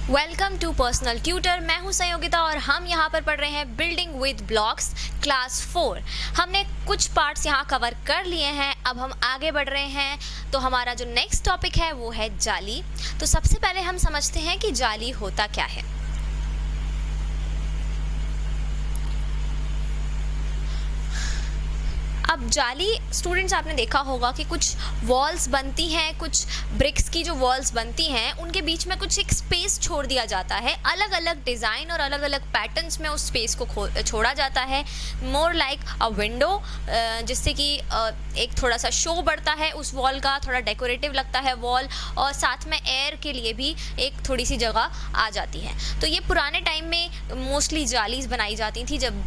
Welcome to personal tutor. मैं हूं संयोगिता और हम यहां पर पढ़ रहे हैं बिल्डिंग विद ब्लॉक्स क्लास 4। हमने कुछ पार्ट्स यहां कवर कर लिए हैं, अब हम आगे बढ़ रहे हैं। तो हमारा जो नेक्स्ट टॉपिक है वो है जाली। तो सबसे पहले हम समझते हैं कि जाली होता क्या है। अब जाली स्टूडेंट्स आपने देखा होगा कि कुछ वॉल्स बनती हैं, कुछ ब्रिक्स की जो वॉल्स बनती हैं उनके बीच में कुछ एक स्पेस छोड़ दिया जाता है। अलग अलग डिज़ाइन और अलग अलग पैटर्न्स में उस स्पेस को छोड़ा जाता है, मोर लाइक अ विंडो, जिससे कि एक थोड़ा सा शो बढ़ता है उस वॉल का, थोड़ा डेकोरेटिव लगता है वॉल, और साथ में एयर के लिए भी एक थोड़ी सी जगह आ जाती है। तो ये पुराने टाइम में मोस्टली जालीज बनाई जाती थी, जब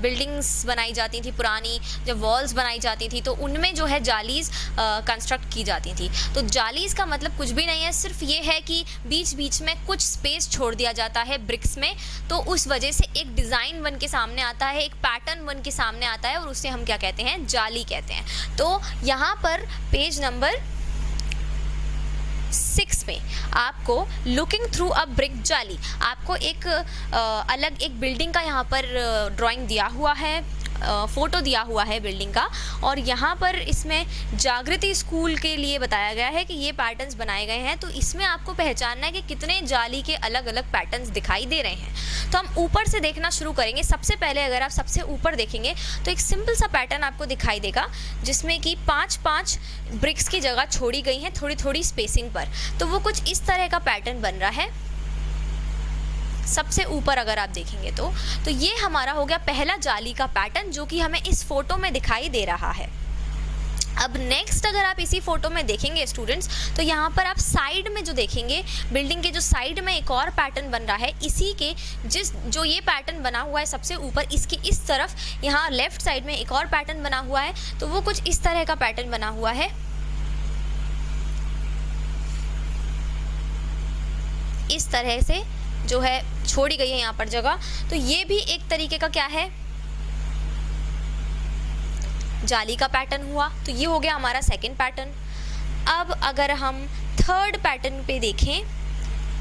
बिल्डिंग्स बनाई जाती थी पुरानी, जब वॉल्स बनाई जाती थी तो उनमें जो है जालीज कंस्ट्रक्ट की जाती थी। तो जालीज का मतलब कुछ भी नहीं है, सिर्फ ये है कि बीच बीच में कुछ स्पेस छोड़ दिया जाता है ब्रिक्स में, तो उस वजह से एक डिज़ाइन बन के सामने आता है, एक पैटर्न बन के सामने आता है और उसे हम क्या कहते हैं, जाली कहते हैं। तो यहाँ पर पेज नंबर 6 में आपको लुकिंग थ्रू अ ब्रिक जाली, आपको एक अलग एक बिल्डिंग का यहाँ पर ड्राइंग दिया हुआ है, फ़ोटो दिया हुआ है बिल्डिंग का, और यहाँ पर इसमें जागृति स्कूल के लिए बताया गया है कि ये पैटर्न्स बनाए गए हैं। तो इसमें आपको पहचानना है कि कितने जाली के अलग अलग पैटर्न्स दिखाई दे रहे हैं। तो हम ऊपर से देखना शुरू करेंगे। सबसे पहले अगर आप सबसे ऊपर देखेंगे तो एक सिंपल सा पैटर्न आपको दिखाई देगा, जिसमें कि 5-5 ब्रिक्स की जगह छोड़ी गई हैं थोड़ी थोड़ी स्पेसिंग पर। तो वो कुछ इस तरह का पैटर्न बन रहा है सबसे ऊपर अगर आप देखेंगे तो ये हमारा हो गया पहला जाली का पैटर्न, जो कि हमें इस फोटो में दिखाई दे रहा है। अब नेक्स्ट अगर आप इसी फोटो में देखेंगे स्टूडेंट्स, तो यहाँ पर आप साइड में जो देखेंगे, बिल्डिंग के जो साइड में एक और पैटर्न बन रहा है, इसी के जो ये पैटर्न बना हुआ है सबसे ऊपर, इसके इस तरफ यहाँ लेफ्ट साइड में एक और पैटर्न बना हुआ है। तो वो कुछ इस तरह का पैटर्न बना हुआ है, इस तरह से जो है छोड़ी गई है यहाँ पर जगह। तो ये भी एक तरीके का क्या है, जाली का पैटर्न हुआ। तो ये हो गया हमारा सेकंड पैटर्न। अब अगर हम थर्ड पैटर्न पे देखें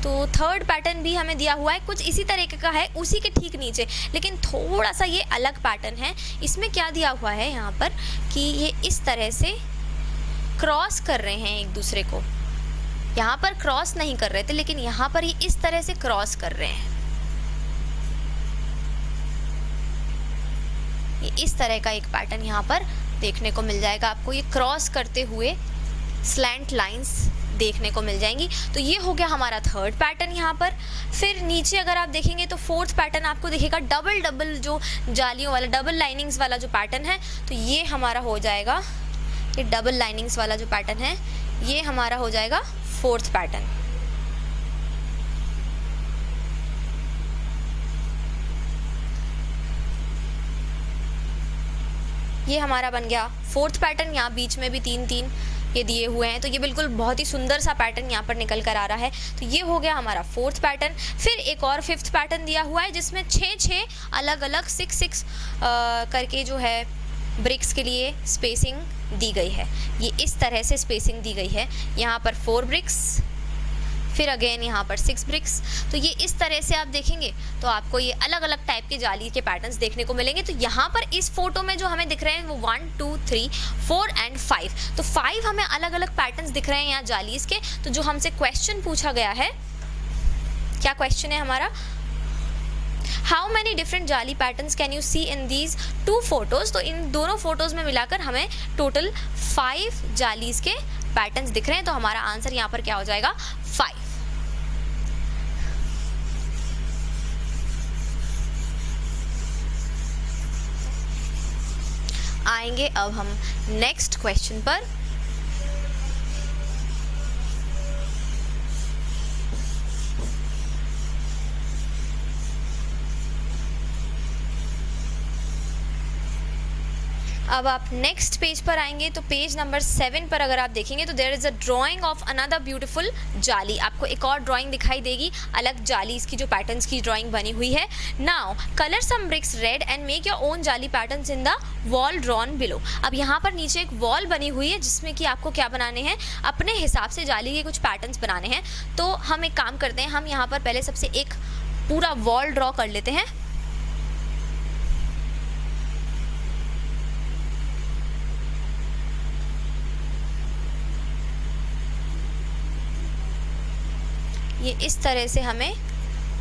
तो थर्ड पैटर्न भी हमें दिया हुआ है, कुछ इसी तरीके का है, उसी के ठीक नीचे, लेकिन थोड़ा सा ये अलग पैटर्न है। इसमें क्या दिया हुआ है यहाँ पर कि ये इस तरह से क्रॉस कर रहे हैं एक दूसरे को। यहाँ पर क्रॉस नहीं कर रहे थे, लेकिन यहाँ पर ये इस तरह से क्रॉस कर रहे हैं। ये इस तरह का एक पैटर्न यहाँ पर देखने को मिल जाएगा आपको, ये क्रॉस करते हुए स्लैंट लाइंस देखने को मिल जाएंगी। तो ये हो गया हमारा थर्ड पैटर्न यहाँ पर। फिर नीचे अगर आप देखेंगे तो फोर्थ पैटर्न आपको दिखेगा डबल जो जालियों वाला, डबल लाइनिंग्स वाला जो पैटर्न है। तो ये हमारा हो जाएगा, ये डबल लाइनिंग्स वाला जो पैटर्न है ये हमारा हो जाएगा फोर्थ पैटर्न। ये हमारा बन गया फोर्थ पैटर्न। यहाँ बीच में भी 3-3 ये दिए हुए हैं, तो ये बिल्कुल बहुत ही सुंदर सा पैटर्न यहाँ पर निकल कर आ रहा है। तो ये हो गया हमारा फोर्थ पैटर्न। फिर एक और फिफ्थ पैटर्न दिया हुआ है, जिसमें 6-6 अलग अलग 6-6 करके जो है ब्रिक्स के लिए स्पेसिंग दी गई है। ये इस तरह से स्पेसिंग दी गई है, यहाँ पर 4 ब्रिक्स, फिर अगेन यहाँ पर 6 ब्रिक्स। तो ये इस तरह से आप देखेंगे तो आपको ये अलग अलग टाइप के जाली के पैटर्न्स देखने को मिलेंगे। तो यहाँ पर इस फोटो में जो हमें दिख रहे हैं वो 1, 2, 3, 4 एंड 5। तो 5 हमें अलग अलग पैटर्न्स दिख रहे हैं यहाँ जालीज के। तो जो हमसे क्वेश्चन पूछा गया है, क्या क्वेश्चन है हमारा, हाउ मैनी डिफरेंट जाली patterns can you see in these 2 photos. तो इन दोनों फोटोज़ में मिलाकर हमें टोटल 5 जालीज के पैटर्न्स दिख रहे हैं। तो हमारा आंसर यहाँ पर क्या हो जाएगा, 5। आएंगे अब हम नेक्स्ट क्वेश्चन पर। अब आप नेक्स्ट पेज पर आएंगे तो पेज नंबर 7 पर अगर आप देखेंगे तो there is a drawing of another beautiful जाली। आपको एक और ड्राइंग दिखाई देगी, अलग जाली इसकी जो पैटर्न्स की ड्राइंग बनी हुई है। Now colour some bricks red and make your own jali patterns in the wall drawn below. अब यहाँ पर नीचे एक वॉल बनी हुई है जिसमें कि आपको क्या बनाने हैं, अपने हिसाब से जाली के कुछ पैटर्न्स बनाने हैं। तो हम एक काम करते हैं, हम यहाँ पर पहले सबसे एक पूरा वॉल ड्रॉ कर लेते हैं। ये इस तरह से हमें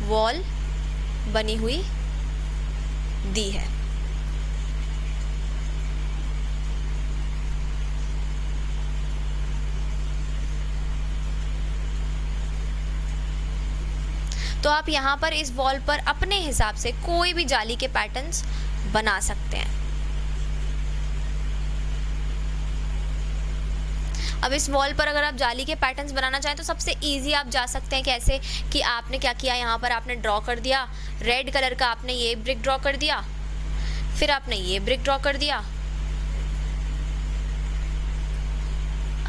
वॉल बनी हुई दी है। तो आप यहाँ पर इस वॉल पर अपने हिसाब से कोई भी जाली के पैटर्न्स बना सकते हैं। अब इस वॉल पर अगर आप जाली के पैटर्न्स बनाना चाहें तो सबसे इजी आप जा सकते हैं। कैसे कि आपने क्या किया, यहाँ पर आपने ड्रॉ कर दिया रेड कलर का, आपने ये ब्रिक ड्रॉ कर दिया, फिर आपने ये ब्रिक ड्रॉ कर दिया।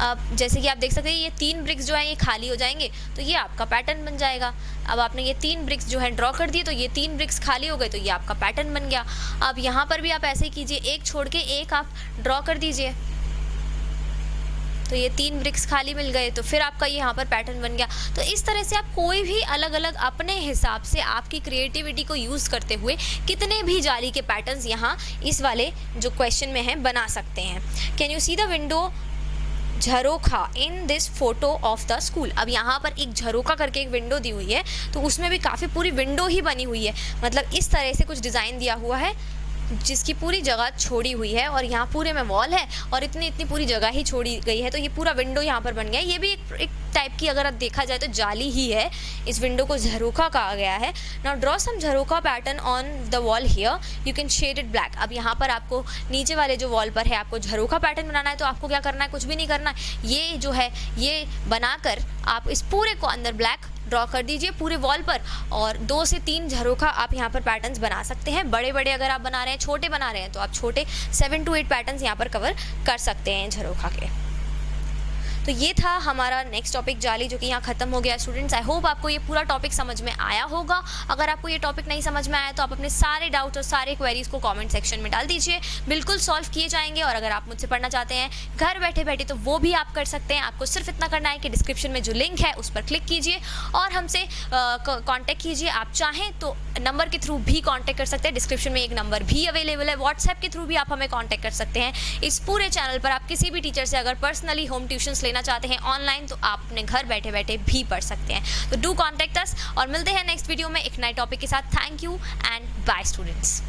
अब जैसे कि आप देख सकते हैं ये 3 ब्रिक्स जो है ये खाली हो जाएंगे तो ये आपका पैटर्न बन जाएगा। अब आपने ये 3 ब्रिक्स जो है ड्रॉ कर दिए तो ये 3 ब्रिक्स खाली हो गए तो ये आपका पैटर्न बन गया। अब यहाँ पर भी आप ऐसे ही कीजिए, एक छोड़ के एक आप ड्रॉ कर दीजिए तो ये 3 ब्रिक्स खाली मिल गए तो फिर आपका ये यहाँ पर पैटर्न बन गया। तो इस तरह से आप कोई भी अलग अलग अपने हिसाब से आपकी क्रिएटिविटी को यूज़ करते हुए कितने भी जाली के पैटर्न्स यहाँ इस वाले जो क्वेश्चन में हैं बना सकते हैं। Can you see the window jharokha in this photo of the school. अब यहाँ पर एक झरोखा करके एक विंडो दी हुई है तो उसमें भी काफ़ी पूरी विंडो ही बनी हुई है, मतलब इस तरह से कुछ डिज़ाइन दिया हुआ है जिसकी पूरी जगह छोड़ी हुई है और यहाँ पूरे में वॉल है और इतनी पूरी जगह ही छोड़ी गई है तो ये पूरा विंडो यहाँ पर बन गया है। ये भी एक टाइप की अगर देखा जाए तो जाली ही है, इस विंडो को झरोखा कहा गया है। Now draw some jharokha pattern on the wall here, you can shade it black. अब यहाँ पर आपको नीचे वाले जो वॉल पर है आपको झरोखा पैटर्न बनाना है तो आपको क्या करना है, कुछ भी नहीं करना है, ये जो है ये बनाकर आप इस पूरे को अंदर ब्लैक ड्रॉ कर दीजिए पूरे वॉल पर और 2 से 3 झरोखा आप यहाँ पर पैटर्न्स बना सकते हैं। बड़े बड़े अगर आप बना रहे हैं, छोटे बना रहे हैं तो आप छोटे 7 to 8 पैटर्न्स यहाँ पर कवर कर सकते हैं झरोखा के। तो ये था हमारा नेक्स्ट टॉपिक जाली जो कि यहाँ खत्म हो गया। स्टूडेंट्स आई होप आपको ये पूरा टॉपिक समझ में आया होगा। अगर आपको ये टॉपिक नहीं समझ में आया तो आप अपने सारे डाउट्स और सारे क्वेरीज को कमेंट सेक्शन में डाल दीजिए, बिल्कुल सॉल्व किए जाएंगे। और अगर आप मुझसे पढ़ना चाहते हैं घर बैठे बैठे तो वो भी आप कर सकते हैं। आपको सिर्फ इतना करना है कि डिस्क्रिप्शन में जो लिंक है उस पर क्लिक कीजिए और हमसे कॉन्टैक्ट कीजिए। आप चाहें तो नंबर के थ्रू भी कॉन्टैक्ट कर सकते हैं, डिस्क्रिप्शन में एक नंबर भी अवेलेबल है। व्हाट्सएप के थ्रू भी आप हमें कॉन्टैक्ट कर सकते हैं। इस पूरे चैनल पर आप किसी भी टीचर से अगर पर्सनली होम ट्यूशंस लेना चाहते हैं ऑनलाइन तो आप अपने घर बैठे बैठे भी पढ़ सकते हैं। तो डू कॉन्टैक्ट अस और मिलते हैं नेक्स्ट वीडियो में एक नए टॉपिक के साथ। Thank you and bye students.